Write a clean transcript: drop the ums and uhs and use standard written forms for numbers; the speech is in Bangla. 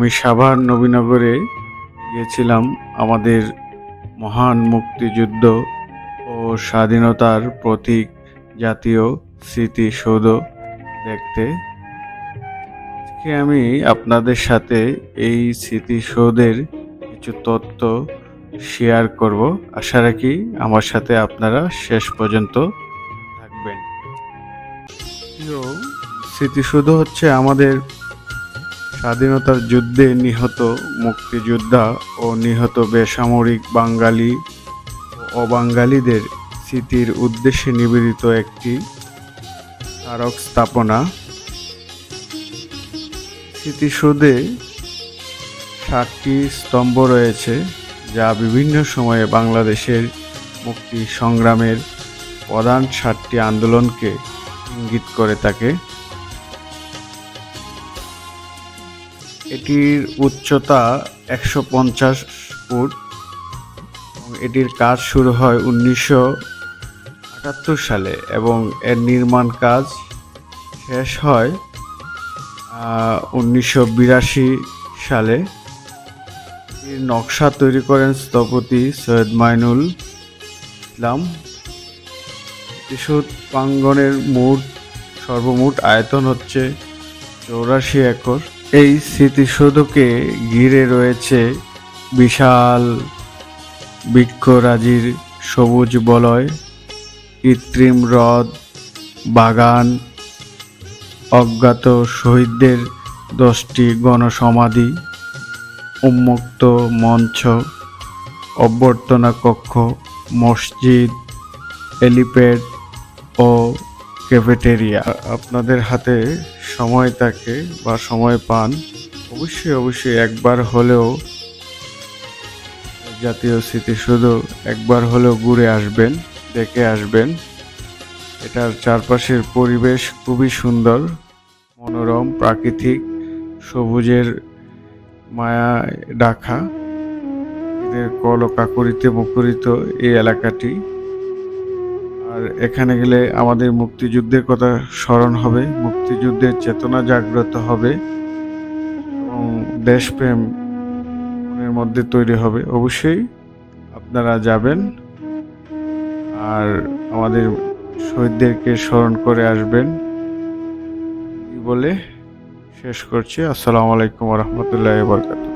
আমি সাভার নবীনগরে গিয়েছিলাম আমাদের মহান মুক্তিযুদ্ধ ও স্বাধীনতার প্রতীক জাতীয় স্মৃতিসৌধ দেখতে। আজকে আমি আপনাদের সাথে এই স্মৃতিসৌধের কিছু তথ্য শেয়ার করব। আশা রাখি আমার সাথে আপনারা শেষ পর্যন্ত থাকবেন। স্মৃতিসৌধ হচ্ছে আমাদের স্বাধীনতার যুদ্ধে নিহত মুক্তিযোদ্ধা ও নিহত বেসামরিক বাঙালি ও অবাঙালিদের স্মৃতির উদ্দেশ্যে নিবেদিত একটি স্মারক স্থাপনা। স্মৃতিসৌধে 7টি স্তম্ভ রয়েছে, যা বিভিন্ন সময়ে বাংলাদেশের মুক্তি সংগ্রামের প্রধান 7টি আন্দোলনকে ইঙ্গিত করে থাকে। এটির উচ্চতা 150 ফুট এবং এটির কাজ শুরু হয় 1978 সালে এবং এর নির্মাণ কাজ শেষ হয় 1982 সালে। এর নকশা তৈরি করেন স্থপতি সৈয়দ মাইনুল ইসলাম। স্মৃতিসৌধ প্রাঙ্গণের সর্বমোট আয়তন হচ্ছে 84 একর। এই স্মৃতিসৌধকে ঘিরে রয়েছে বিশাল বৃক্ষরাজির সবুজ বলয়, কৃত্রিম হ্রদ, বাগান, অজ্ঞাত শহীদদের 10টি গণসমাধি, উন্মুক্ত মঞ্চ, অভ্যর্থনা কক্ষ, মসজিদ, হেলিপ্যাড ও ক্যাফেটেরিয়া। আপনাদের হাতে সময় থাকে বা সময় পান, অবশ্যই একবার হলেও জাতীয় স্মৃতিসৌধ একবার হলেও ঘুরে আসবেন, দেখে আসবেন। এটার চারপাশের পরিবেশ খুবই সুন্দর, মনোরম, প্রাকৃতিক, সবুজের মায়ায় ঢাকা। এদের কলকাকলিতে মুখরিত এই এলাকাটি। আর এখানে গেলে আমাদের মুক্তিযুদ্ধের কথা স্মরণ হবে, মুক্তিযুদ্ধের চেতনা জাগ্রত হবে এবং দেশপ্রেম মনের মধ্যে তৈরি হবে। অবশ্যই আপনারা যাবেন আর আমাদের শহীদদেরকে স্মরণ করে আসবেন। বলে শেষ করছি। আসসালামু আলাইকুম ওয়া রাহমাতুল্লাহি ওয়া বারাকাতুহু।